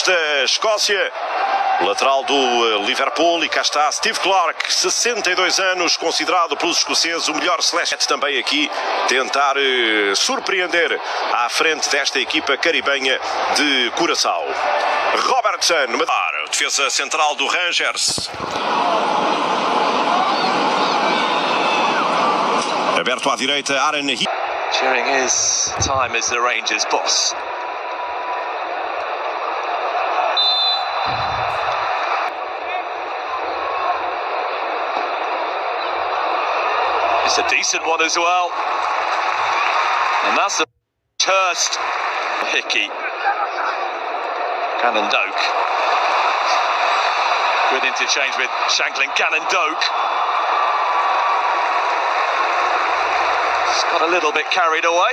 da Escócia, lateral do Liverpool, e cá está Steve Clarke, 62 anos, considerado pelos escoceses o melhor selecionador. Também aqui tentar surpreender à frente desta equipa caribenha de Curaçao. Robertson, defesa central do Rangers. Aberto à direita, Aaron Hickey. During his time as the Rangers boss. It's a decent one as well. And that's the Hurst. Hickey. Cannon Doak. Good interchange with Shanklin. Cannon Doak. Got a little bit carried away.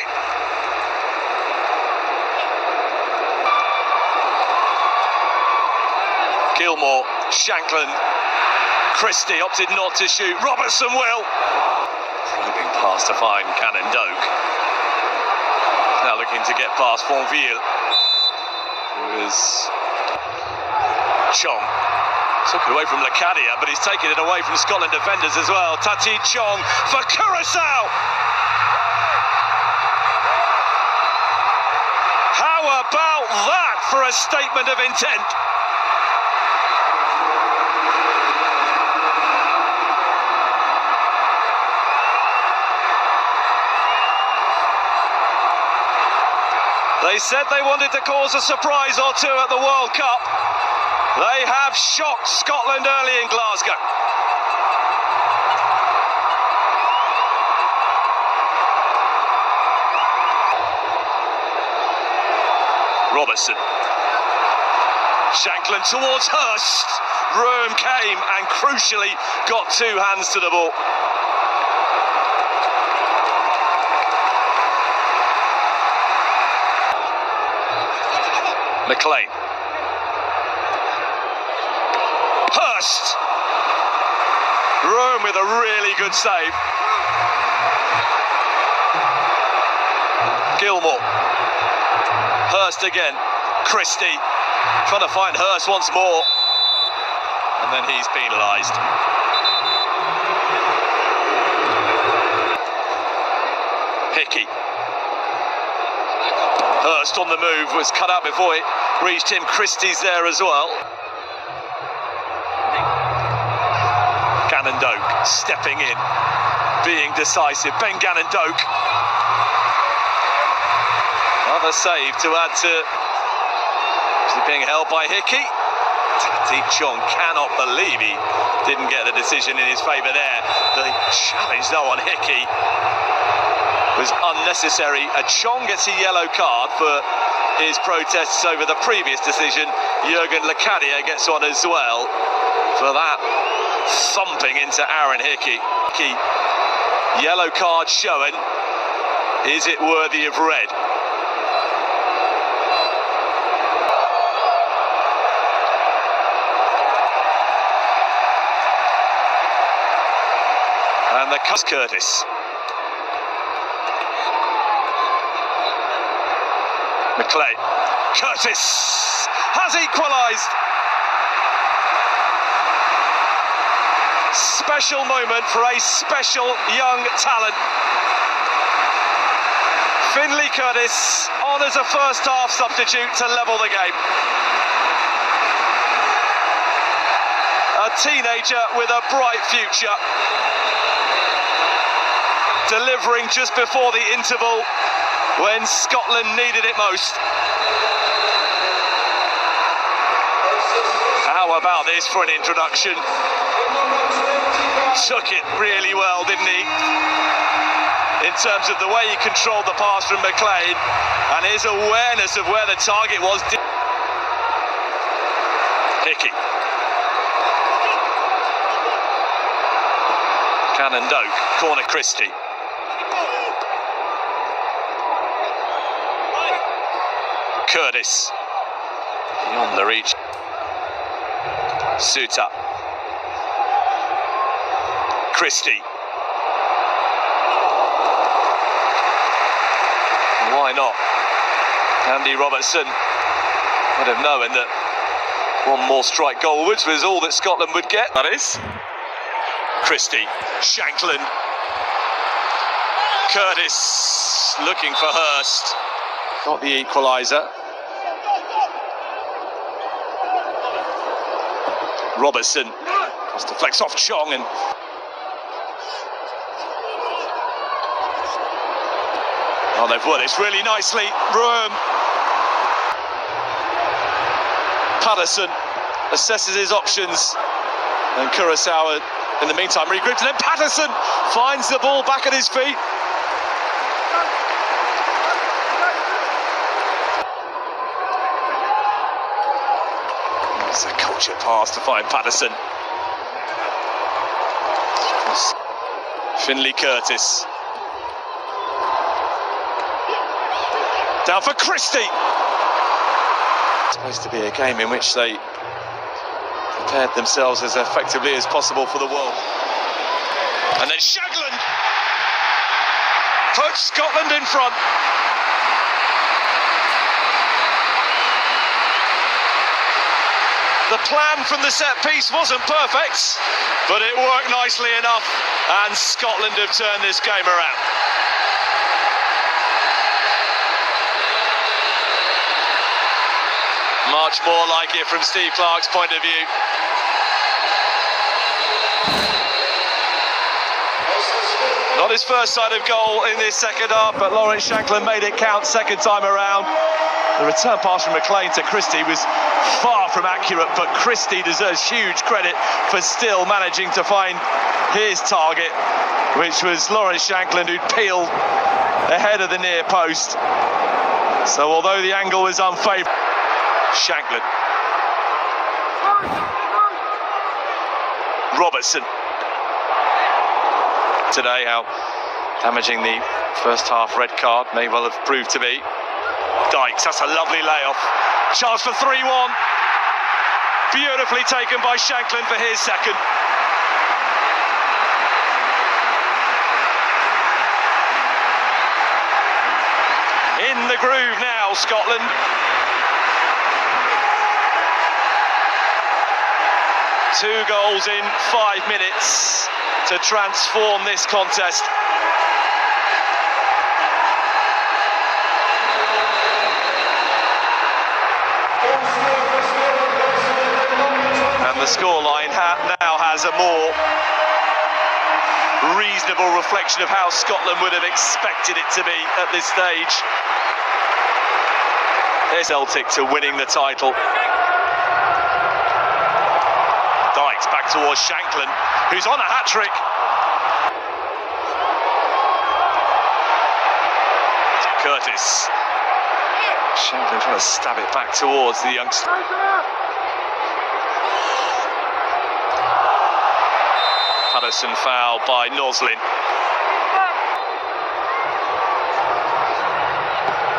Gilmore, Shanklin, Christie opted not to shoot. Robertson will. Probing pass to find Cannon Doak. Now looking to get past Fonville. Who is Chong. Took it away from Lacadia, but he's taken it away from Scotland defenders as well. Tati Chong for Curaçao. How about that for a statement of intent? They said they wanted to cause a surprise or two at the World Cup. They have shocked Scotland early in Glasgow. Robertson. Shanklin towards Hurst. Room came and crucially got two hands to the ball. McLean. Hurst. Room with a really good save. Gilmore. Hurst again. Christie trying to find Hurst once more. And then he's penalised. Hickey. Hurst on the move, was cut out before it reached him. Christie's there as well. Cannon Doak stepping in, being decisive. Ben Cannon Doak. Another save to add to being held by Hickey. Tati Chong cannot believe he didn't get the decision in his favour there. The challenge though on Hickey was unnecessary. Chong gets a yellow card for his protests over the previous decision. Jurgen Lacadia gets on as well for that thumping into Aaron Hickey. Yellow card showing. Is it worthy of red? And the Curtis. McLean. Curtis has equalised. Special moment for a special young talent. Finlay Curtis on as a first half substitute to level the game. A teenager with a bright future. Delivering just before the interval when Scotland needed it most. How about this for an introduction? Took it really well, didn't he? In terms of the way he controlled the pass from McLean and his awareness of where the target was. Hickey. Cannon Doak, corner Christie. Curtis, beyond the reach. Suter. Christie. Why not? Andy Robertson would have known that One more strike goalwards was all that Scotland would get, that is. Christie, Shankland. Curtis looking for Hurst. Got the equaliser. Robertson. Cross deflects off Chong and... Oh, they've won this really nicely. Room. Patterson assesses his options, and Kurosawa in the meantime regroups, and then Patterson finds the ball back at his feet. It's a culture pass to find Patterson. Finley Curtis. Down for Christie. It's supposed to be a game in which they prepared themselves as effectively as possible for the world. And then Shankland puts Scotland in front. The plan from the set piece wasn't perfect, but it worked nicely enough, and Scotland have turned this game around. Much more like it from Steve Clarke's point of view. Not his first sight of goal in this second half, but Lawrence Shankland made it count second time around. The return pass from McLean to Christie was far from accurate, but Christie deserves huge credit for still managing to find his target, which was Lawrence Shankland, who'd peeled ahead of the near post. So although the angle was unfavourable, Shankland. Robertson. Today, how damaging the first half red card may well have proved to be. Dykes, that's a lovely layoff. Chance for 3-1. Beautifully taken by Shankland for his second. In the groove now, Scotland. Two goals in 5 minutes to transform this contest. And the scoreline now has a more reasonable reflection of how Scotland would have expected it to be at this stage. There's Celtic to winning the title. Dykes back towards Shankland, who's on a hat-trick. Curtis. Shankland trying to stab it back towards the youngster. Patterson foul by Noslin.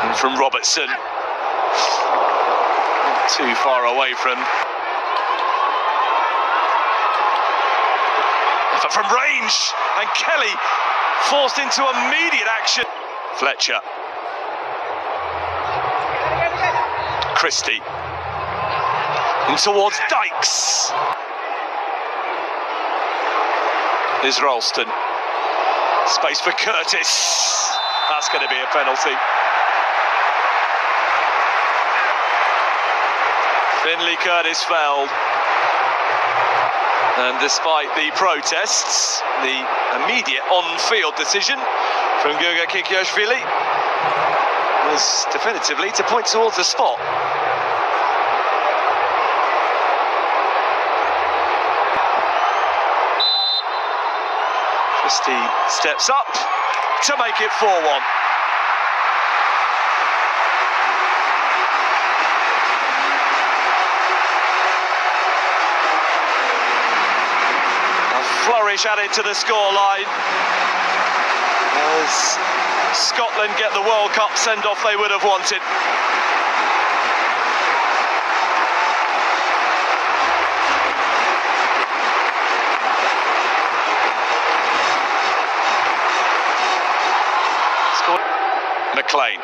And from Robertson. Not too far away from... Effort from range, and Kelly forced into immediate action. Fletcher. Christie. In towards Dykes. Is Ralston. Space for Curtis. That's going to be a penalty. Finley Curtis fouled. And despite the protests, the immediate on-field decision from Guga Kikiashvili was definitively to point towards the spot. Christie steps up to make it 4-1. Flourish added to the scoreline as Scotland get the World Cup send-off they would have wanted. McLean.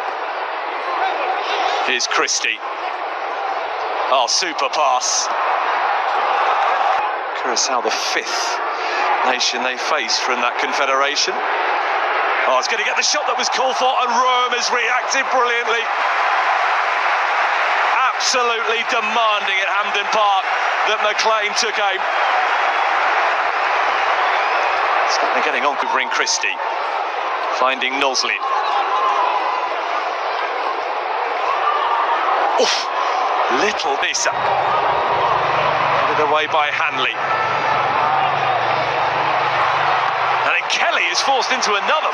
Here's Christie. Oh, super pass. Curacao, the 5th nation they face from that confederation. Oh, it's going to get the shot that was called for, and Rome has reacted brilliantly. Absolutely demanding at Hampden Park that McLean took aim. They're getting on with Ring Christie, finding Nosley. Oof, little Bisa. Headed away by Hanley. And then Kelly is forced into another.